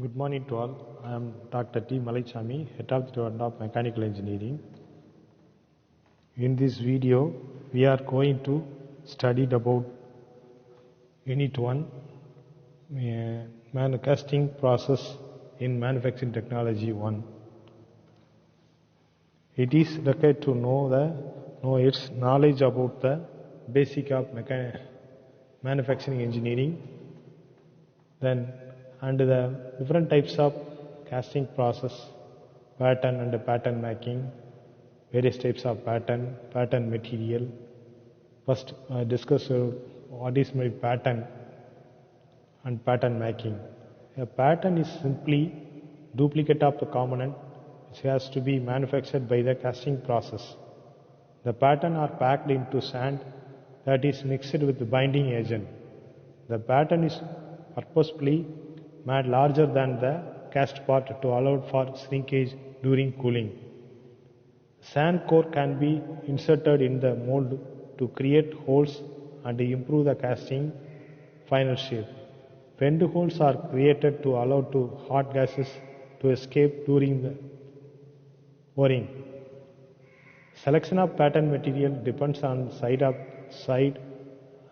Good morning to all. I am Dr. T. Malaichami, Head of the Department of Mechanical Engineering. In this video, we are going to study about Unit 1, Casting Process in Manufacturing Technology 1. It is required to know its knowledge about the basic of manufacturing engineering, then and the different types of casting process, pattern and pattern making, various types of pattern material. First, discuss what is my pattern and pattern making. A pattern is simply duplicate of the component which has to be manufactured by the casting process. The pattern are packed into sand that is mixed with the binding agent. The pattern is purposefully made larger than the cast part to allow for shrinkage during cooling. Sand core can be inserted in the mold to create holes and improve the casting final shape. Vent holes are created to allow hot gases to escape during the pouring. Selection of pattern material depends on side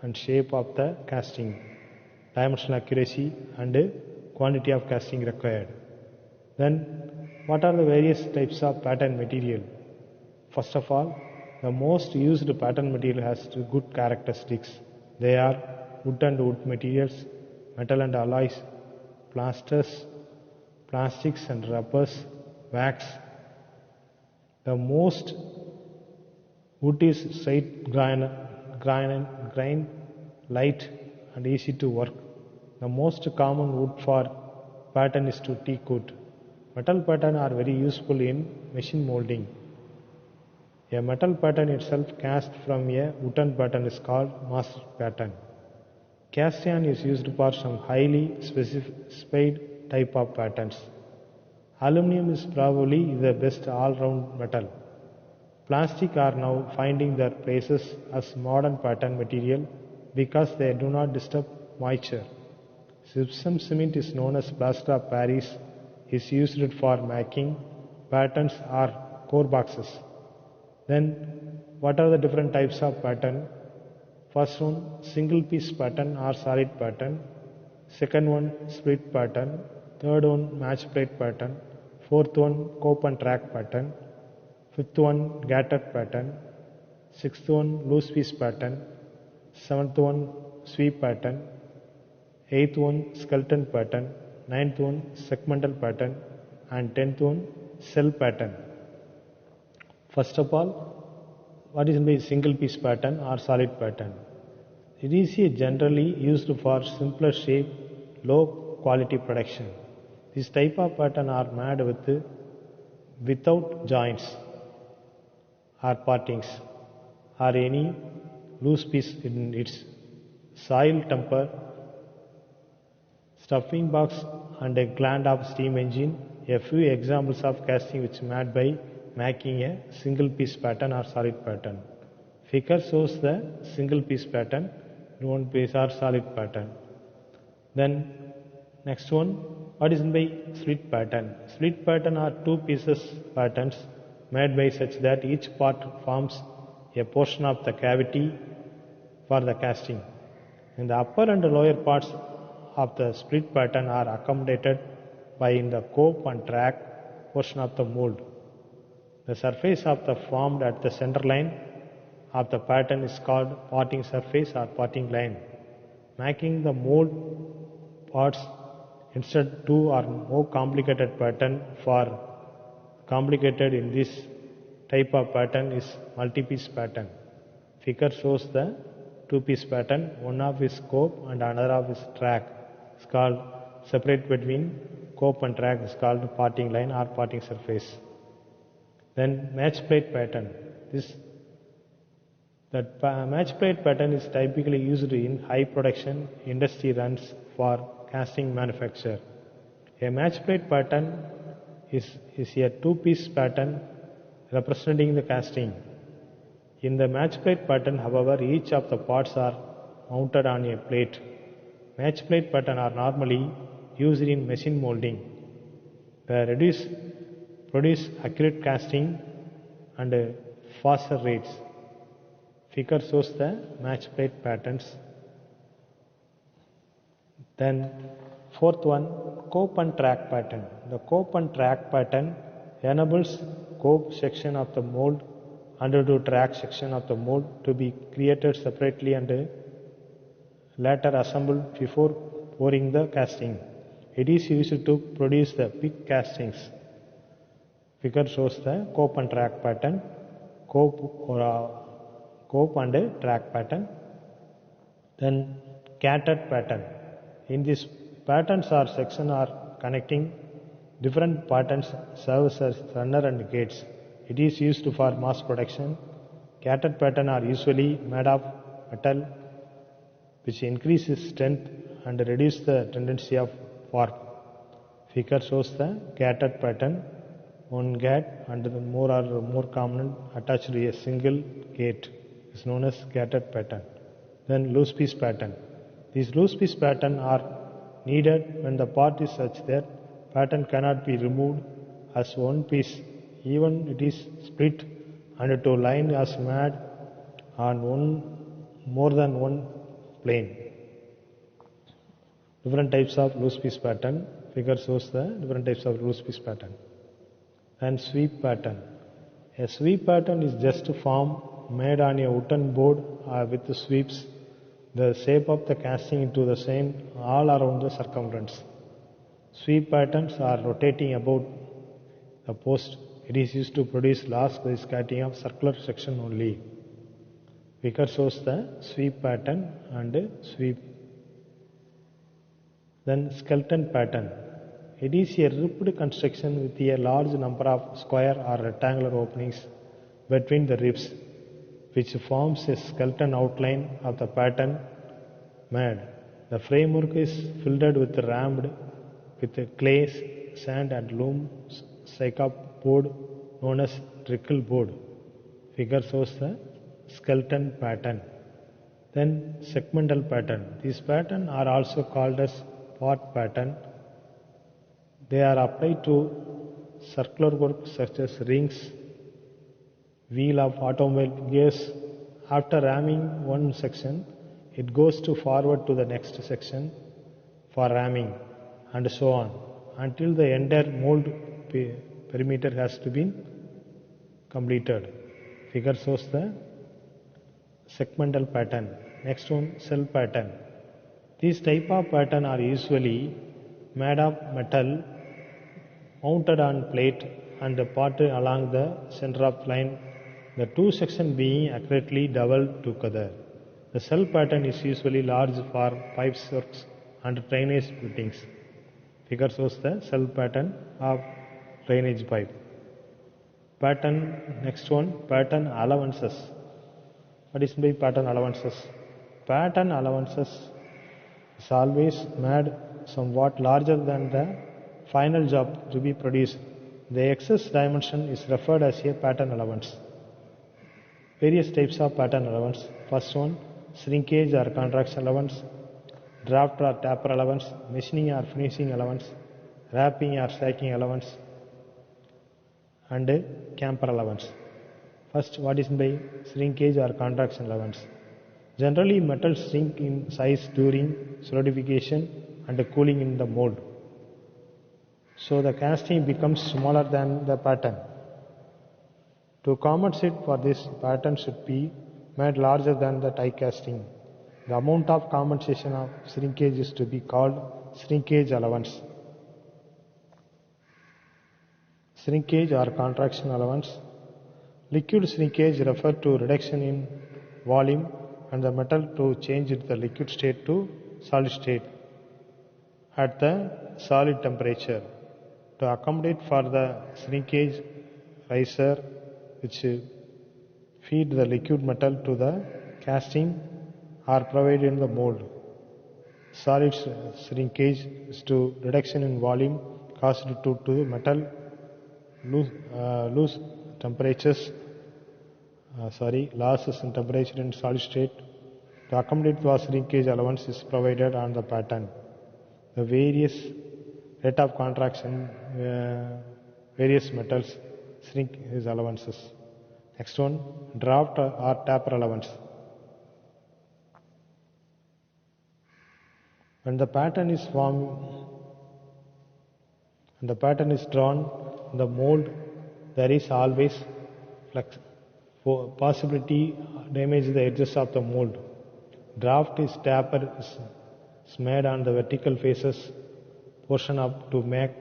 and shape of the casting, dimensional accuracy and quantity of casting required. Then, what are the various types of pattern material? First of all, the most used pattern material has good characteristics. They are wood and wood materials, metal and alloys, plasters, plastics and rubbers, wax. The most wood is straight grain, light and easy to work. The most common wood for pattern is teak wood. Metal pattern are very useful in machine molding. A metal pattern itself cast from a wooden pattern is called master pattern. Cast iron is used for some highly specified type of patterns. Aluminum is probably the best all-round metal. Plastic are now finding their places as modern pattern material because they do not disturb moisture. Gypsum cement is known as plaster of Paris, is used for making patterns or core boxes. Then, what are the different types of pattern? First one, single piece pattern or solid pattern. Second one, split pattern. Third one, match plate pattern. Fourth one, cope and track pattern. Fifth one, gathered pattern. Sixth one, loose piece pattern. Seventh one, sweep pattern. Eighth one, skeleton pattern. Ninth one, segmental pattern. And 10th one, cell pattern. First of all, what is a single piece pattern or solid pattern? It is generally used for simpler shape, low quality production. This type of pattern are made without joints or partings or any loose piece in its soil temper, stuffing box and a gland of steam engine. A few examples of casting which made by making a single piece pattern or solid pattern. Figure shows the single piece pattern, one piece or solid pattern. Then next one, what is by split pattern? Split pattern are two pieces patterns made by such that each part forms a portion of the cavity for the casting. And the upper and lower parts of the split pattern are accommodated by in the cope and track portion of the mold. The surface of the formed at the center line of the pattern is called parting surface or parting line. Making the mold parts instead two or more complicated pattern for complicated in this type of pattern is multi-piece pattern. Figure shows the two-piece pattern, one of is cope and another of is track. It's called separate between cope and track is called parting line or parting surface. Then match plate pattern. Match plate pattern is typically used in high production industry runs for casting manufacture. A match plate pattern is a two-piece pattern representing the casting. In the match plate pattern, however, each of the parts are mounted on a plate. Match plate pattern are normally used in machine molding. The reduce produce accurate casting and faster rates. Figure shows the match plate patterns. Then fourth one, cope and track pattern. The cope and track pattern enables cope section of the mold and to track section of the mold to be created separately and later assembled before pouring the casting. It is used to produce the big castings. Figure shows the cope and track pattern, cope and track pattern. Then catted pattern. In this patterns or section are connecting different patterns serves as runner and gates. It is used for mass production. Catted pattern are usually made of metal which increases strength and reduces the tendency of warp. Figure shows the catted pattern. One gate and the more common attached to a single gate is known as catted pattern. Then loose piece pattern. These loose piece pattern are needed when the part is such that pattern cannot be removed as one piece, even it is split and to line as made on more than one plane. Different types of loose piece pattern. Figure shows the different types of loose piece pattern. And sweep pattern. A sweep pattern is just a form made on a wooden board with the sweeps the shape of the casting into the same all around the circumference. Sweep patterns are rotating about the post. It is used to produce large casting of circular section only. Figure shows the sweep pattern and sweep. Then skeleton pattern. It is a ribbed construction with a large number of square or rectangular openings between the ribs, which forms a skeleton outline of the pattern made. The framework is filled with rammed with clay, sand and loam cyca board known as trickle board. Figure shows the skeleton pattern. Then segmental pattern. These patterns are also called as part pattern. They are applied to circular work such as rings, wheel of automobile gears. After ramming one section, it goes to forward to the next section for ramming and so on until the entire mold perimeter has to be completed. Figure shows the segmental pattern. Next one, cell pattern. These type of pattern are usually made of metal mounted on plate and parted along the center of line, the two sections being accurately doubled together. The cell pattern is usually large for pipes works and drainage fittings. Figure shows the cell pattern of drainage pipe. Pattern, next one, pattern allowances. What is by pattern allowances? Pattern allowances is always made somewhat larger than the final job to be produced. The excess dimension is referred as a pattern allowance. Various types of pattern allowance. First one, shrinkage or contraction allowance, draft or taper allowance, machining or finishing allowance, wrapping or stacking allowance, and camper allowance. First, what is by shrinkage or contraction allowance? Generally, metal shrink in size during solidification and cooling in the mold. So the casting becomes smaller than the pattern. To compensate for this, pattern should be made larger than the die casting. The amount of compensation of shrinkage is to be called shrinkage allowance. Shrinkage or contraction allowance. Liquid shrinkage refers to reduction in volume and the metal to change the liquid state to solid state at the solid temperature. To accommodate for the shrinkage, riser which feed the liquid metal to the casting are provided in the mold. Solid shrinkage is to reduction in volume caused to the metal losses in temperature in solid state. To accommodate for shrinkage allowance is provided on the pattern. The various rate of contraction, various metals, shrink his allowances. Next one, draft or taper allowance. When the pattern is drawn in the mold, there is always possibility damage the edges of the mold. Draft is taper is made on the vertical faces portion up to make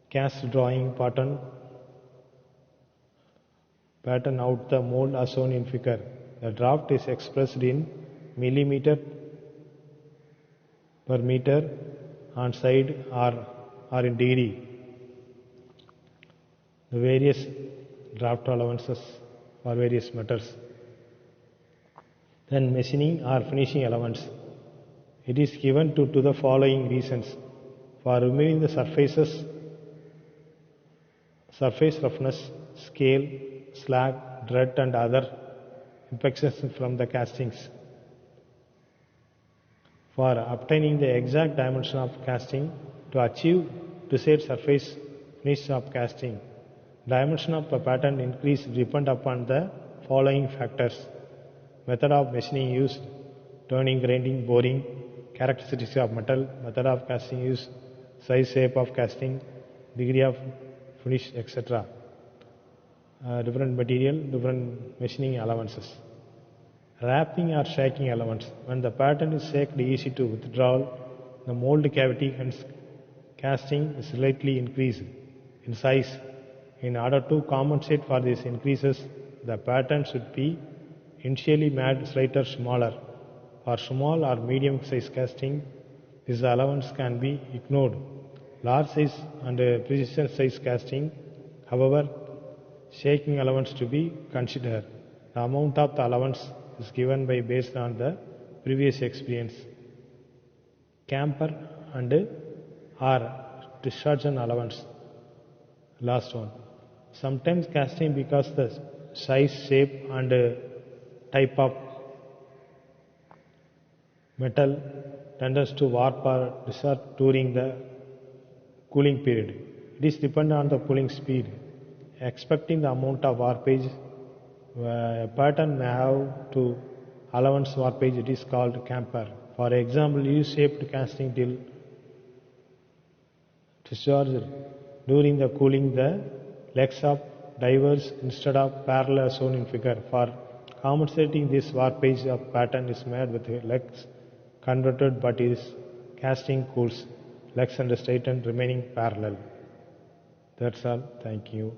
cast drawing pattern out the mold as shown in figure. The draft is expressed in millimeter per meter on side or in degree. The various draft allowances for various metals. Then machining or finishing allowance. It is given to the following reasons: for removing the surface roughness, scale, slag, dirt and other imperfections from the castings. For obtaining the exact dimension of casting to achieve desired surface finish of casting. Dimension of a pattern increase depend upon the following factors: method of machining used, turning, grinding, boring, characteristics of metal, method of casting used, size, shape of casting, degree of finish, etc. Different material, different machining allowances. Wrapping or shaking allowance. When the pattern is shaked easy to withdrawal, the mold cavity hence casting is slightly increased in size. In order to compensate for these increases, the pattern should be initially made slightly smaller. For small or medium size casting, this allowance can be ignored. Large size and precision size casting, however, shaking allowance to be considered. The amount of the allowance is given based on the previous experience. Camper and or distortion allowance. Last one. Sometimes casting, because the size, shape and type of metal tends to warp or distort during the cooling period. It is dependent on the cooling speed. Expecting the amount of warpage, a pattern may have to allowance warpage, it is called camper. For example, U-shaped casting till discharged during the cooling, the legs of diverge instead of parallel as shown in figure. For compensating this warpage of pattern is made with legs converted, but is casting cools, legs and straightened remaining parallel. That's all. Thank you.